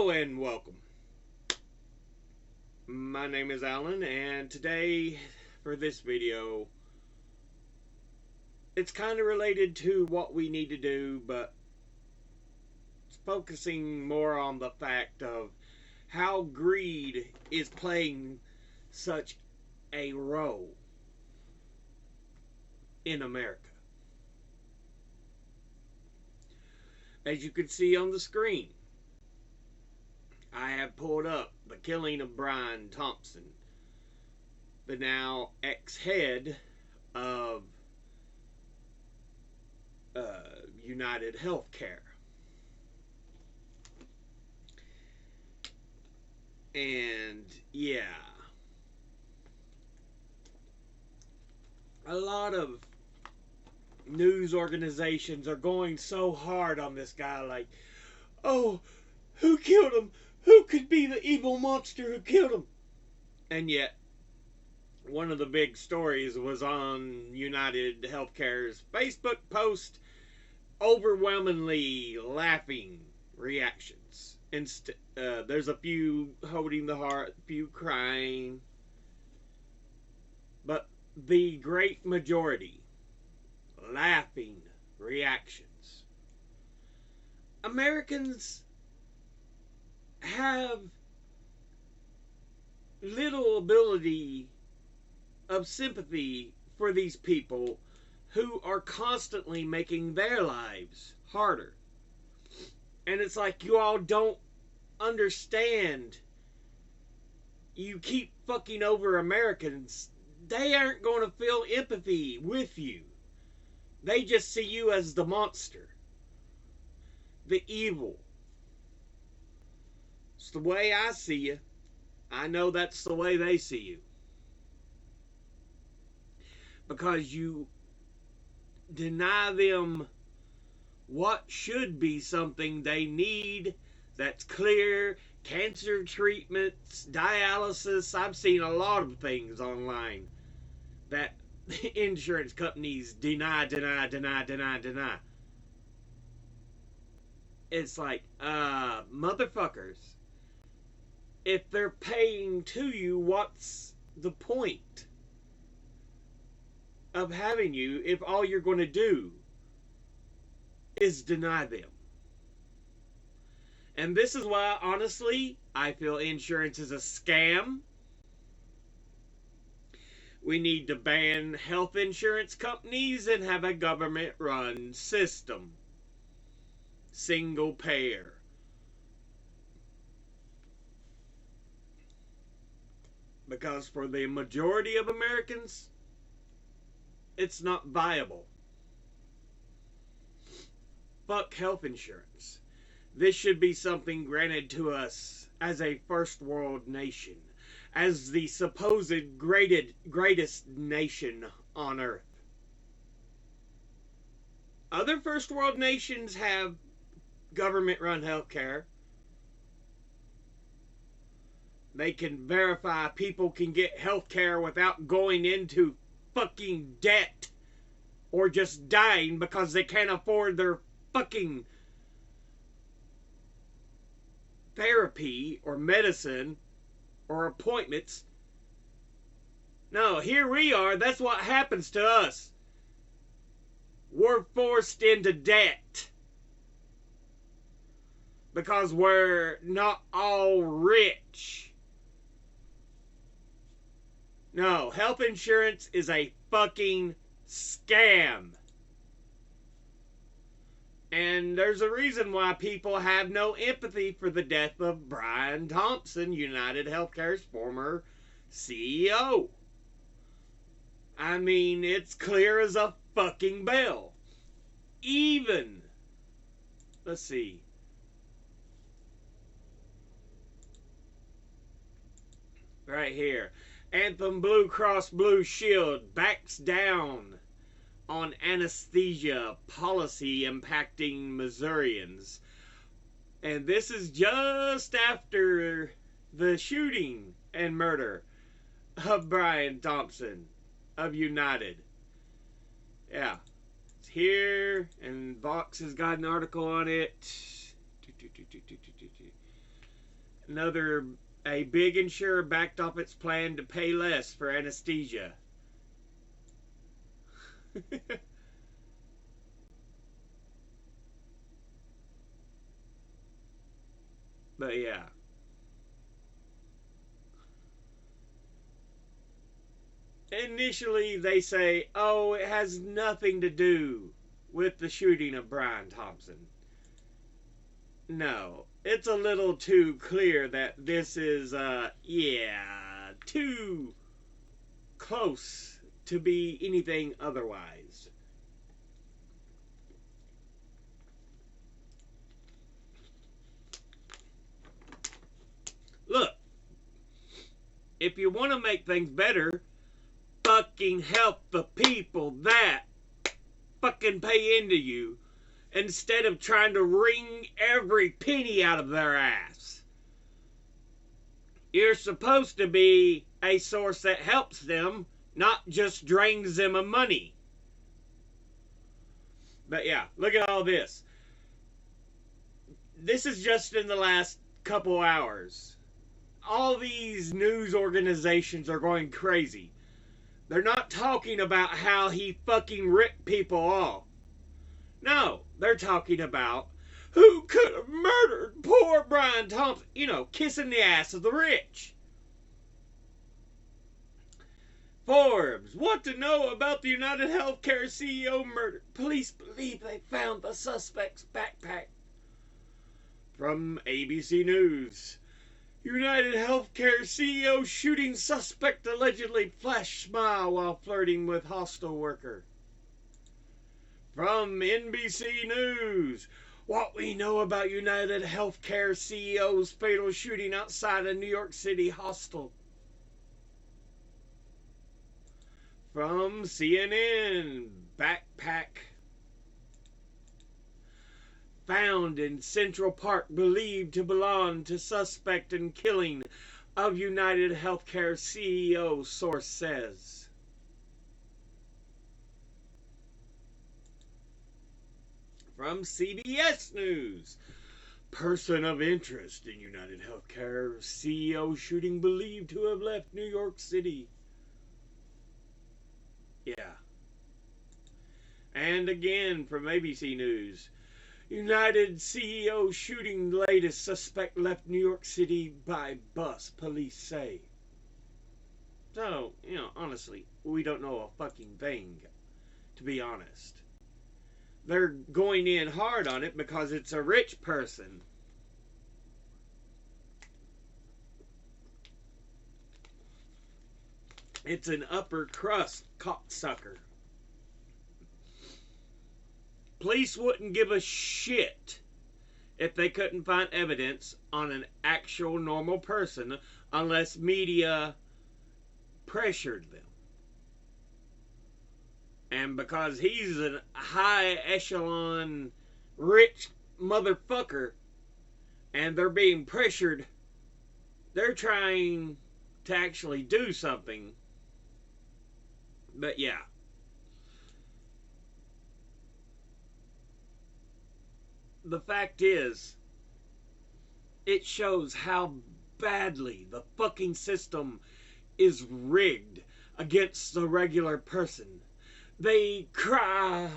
Hello and welcome. My name is Alan, and today for this video, it's kind of related to what we need to do, but it's focusing more on the fact of how greed is playing such a role in America. As you can see on the screen, I have pulled up the killing of Brian Thompson, the now ex-head of United Healthcare. And yeah, a lot of news organizations are going so hard on this guy, like, oh, who killed him? Who could be the evil monster who killed him? And yet, one of the big stories was on United Healthcare's Facebook post, overwhelmingly laughing reactions. There's a few holding the heart, a few crying, but the great majority, laughing reactions. Americans have little ability of sympathy for these people who are constantly making their lives harder. And it's like, you all don't understand. You keep fucking over Americans. They aren't going to feel empathy with you. They just see you as the monster, the evil. It's the way I see you. I know that's the way they see you. Because you deny them what should be something they need that's clear. Cancer treatments, dialysis. I've seen a lot of things online that insurance companies deny. It's like, motherfuckers. If they're paying to you, what's the point of having you if all you're going to do is deny them? And this is why, honestly, I feel insurance is a scam. We need to ban health insurance companies and have a government-run system. Single payer. Because for the majority of Americans, it's not viable. Fuck health insurance. This should be something granted to us as a first world nation, as the supposed greatest nation on earth. Other first world nations have government-run healthcare. They can verify people can get healthcare without going into fucking debt or just dying because they can't afford their fucking therapy or medicine or appointments. No, here we are. That's what happens to us. We're forced into debt because we're not all rich. No, health insurance is a fucking scam. And there's a reason why people have no empathy for the death of Brian Thompson, United Healthcare's former CEO. I mean, it's clear as a fucking bell. Even, let's see. Right here. Anthem Blue Cross Blue Shield backs down on anesthesia policy impacting Missourians. And this is just after the shooting and murder of Brian Thompson of United. Yeah. It's here, and Vox has got an article on it. Another, a big insurer backed off its plan to pay less for anesthesia. But yeah. Initially, they say, oh, it has nothing to do with the shooting of Brian Thompson. No, it's a little too clear that this is, too close to be anything otherwise. Look, if you want to make things better, fucking help the people that fucking pay into you instead of trying to wring every penny out of their ass. You're supposed to be a source that helps them, not just drains them of money. But yeah, look at all this. This is just in the last couple hours. All these news organizations are going crazy. They're not talking about how he fucking ripped people off. No, they're talking about who could have murdered poor Brian Thompson. You know, kissing the ass of the rich. Forbes, what to know about the United Healthcare CEO murder? Police believe they found the suspect's backpack. From ABC News, United Healthcare CEO shooting suspect allegedly flashed smile while flirting with hostile worker. From NBC News, what we know about United Healthcare CEO's fatal shooting outside a New York City hostel. From CNN, backpack found in Central Park believed to belong to suspect in killing of United Healthcare CEO, source says. From CBS News, person of interest in United Healthcare CEO shooting believed to have left New York City. Yeah. And again from ABC News, United CEO shooting latest suspect left New York City by bus, police say. So, you know, honestly, we don't know a fucking thing, to be honest. They're going in hard on it because it's a rich person. It's an upper crust cocksucker. Police wouldn't give a shit if they couldn't find evidence on an actual normal person unless media pressured them. And because he's a high echelon rich motherfucker and they're being pressured, they're trying to actually do something. But yeah. The fact is, it shows how badly the fucking system is rigged against the regular person. They cry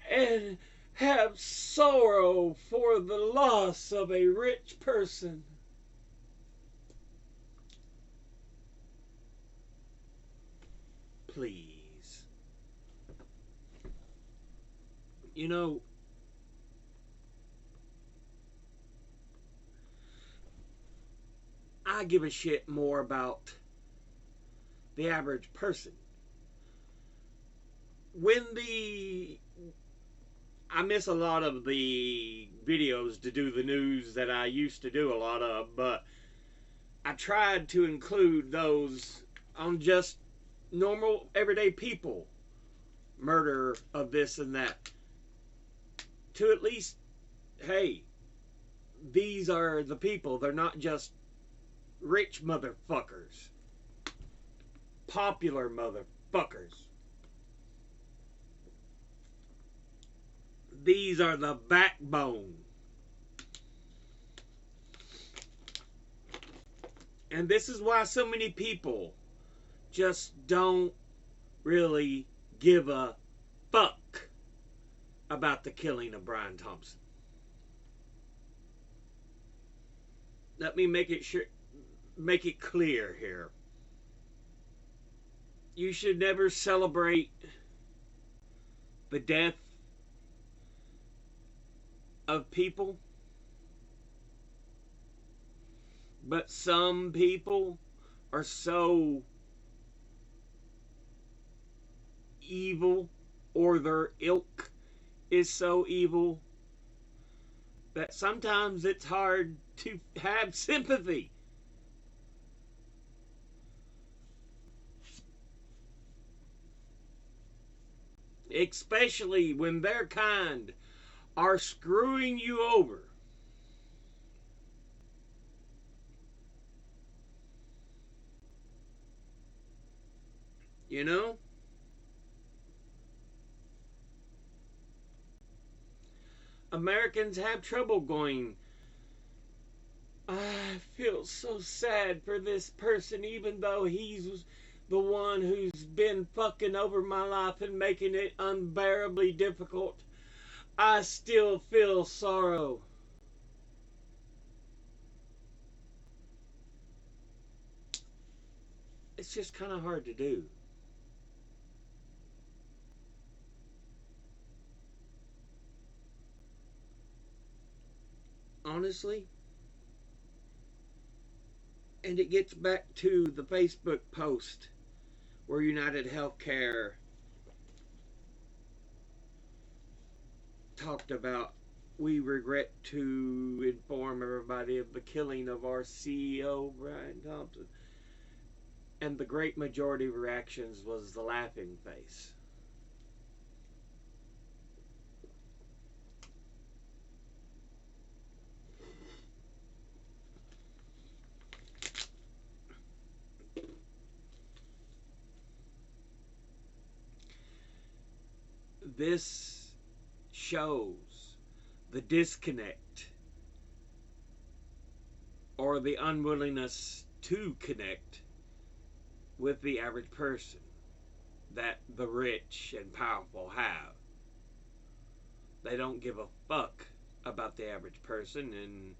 and have sorrow for the loss of a rich person. Please. You know, I give a shit more about the average person. I miss a lot of the videos to do the news that I used to do a lot of, but I tried to include those on just normal everyday people, murder of this and that, to at least, hey, these are the people. They're not just rich motherfuckers, popular motherfuckers. These are the backbone. And this is why so many people just don't really give a fuck about the killing of Brian Thompson. Let me make it clear here. You should never celebrate the death of people, but some people are so evil, or their ilk is so evil, that sometimes it's hard to have sympathy. Especially when their kind are screwing you over. You know? Americans have trouble going, I feel so sad for this person, even though he's the one who's been fucking over my life and making it unbearably difficult. I still feel sorrow. It's just kind of hard to do. Honestly. And it gets back to the Facebook post where United Healthcare talked about, we regret to inform everybody of the killing of our CEO, Brian Thompson. And the great majority of reactions was the laughing face. This shows the disconnect, or the unwillingness to connect with the average person that the rich and powerful have. They don't give a fuck about the average person, and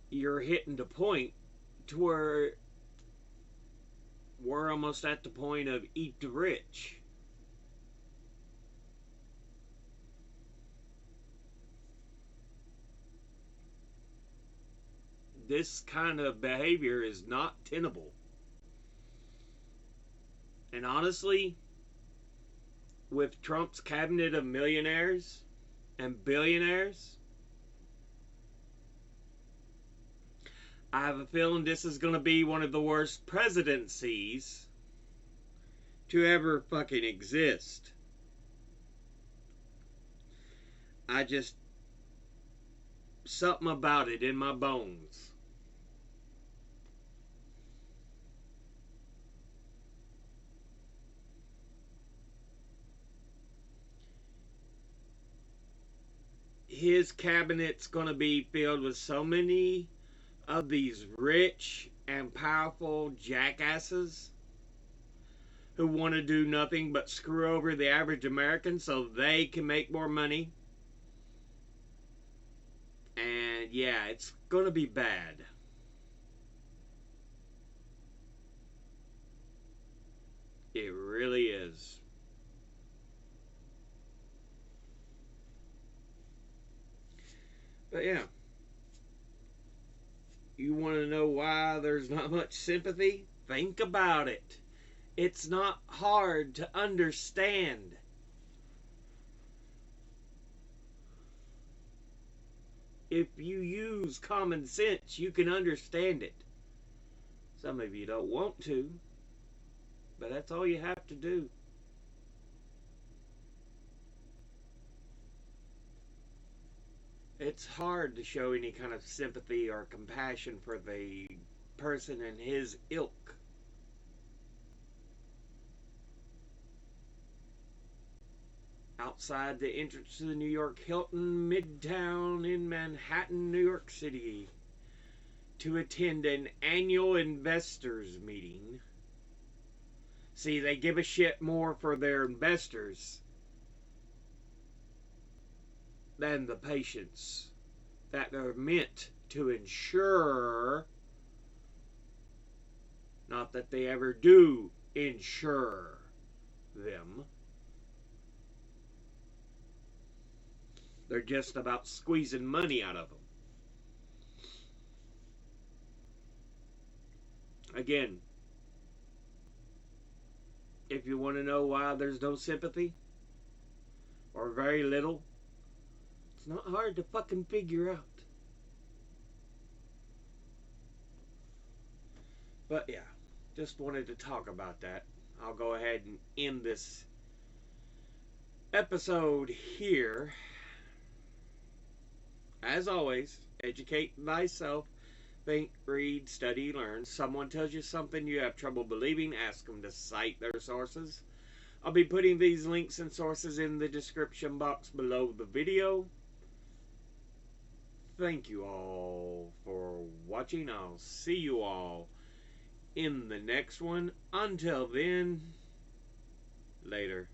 you're hitting the point to where we're almost at the point of eat the rich. This kind of behavior is not tenable. And honestly, with Trump's cabinet of millionaires and billionaires, I have a feeling this is going to be one of the worst presidencies to ever fucking exist. I just, something about it in my bones. His cabinet's going to be filled with so many of these rich and powerful jackasses who want to do nothing but screw over the average American so they can make more money. And yeah, it's going to be bad. It really is. But yeah, you want to know why there's not much sympathy? Think about it. It's not hard to understand. If you use common sense, you can understand it. Some of you don't want to, but that's all you have to do. It's hard to show any kind of sympathy or compassion for the person and his ilk. Outside the entrance to the New York Hilton, Midtown in Manhattan, New York City, to attend an annual investors meeting. See, they give a shit more for their investors than the patients that they're meant to insure. Not that they ever do insure them. They're just about squeezing money out of them. Again, if you want to know why there's no sympathy, or very little, it's not hard to fucking figure out. But yeah, just wanted to talk about that. I'll go ahead and end this episode here. As always, educate thyself. Think, read, study, learn. Someone tells you something you have trouble believing, ask them to cite their sources. I'll be putting these links and sources in the description box below the video. Thank you all for watching. I'll see you all in the next one. Until then, later.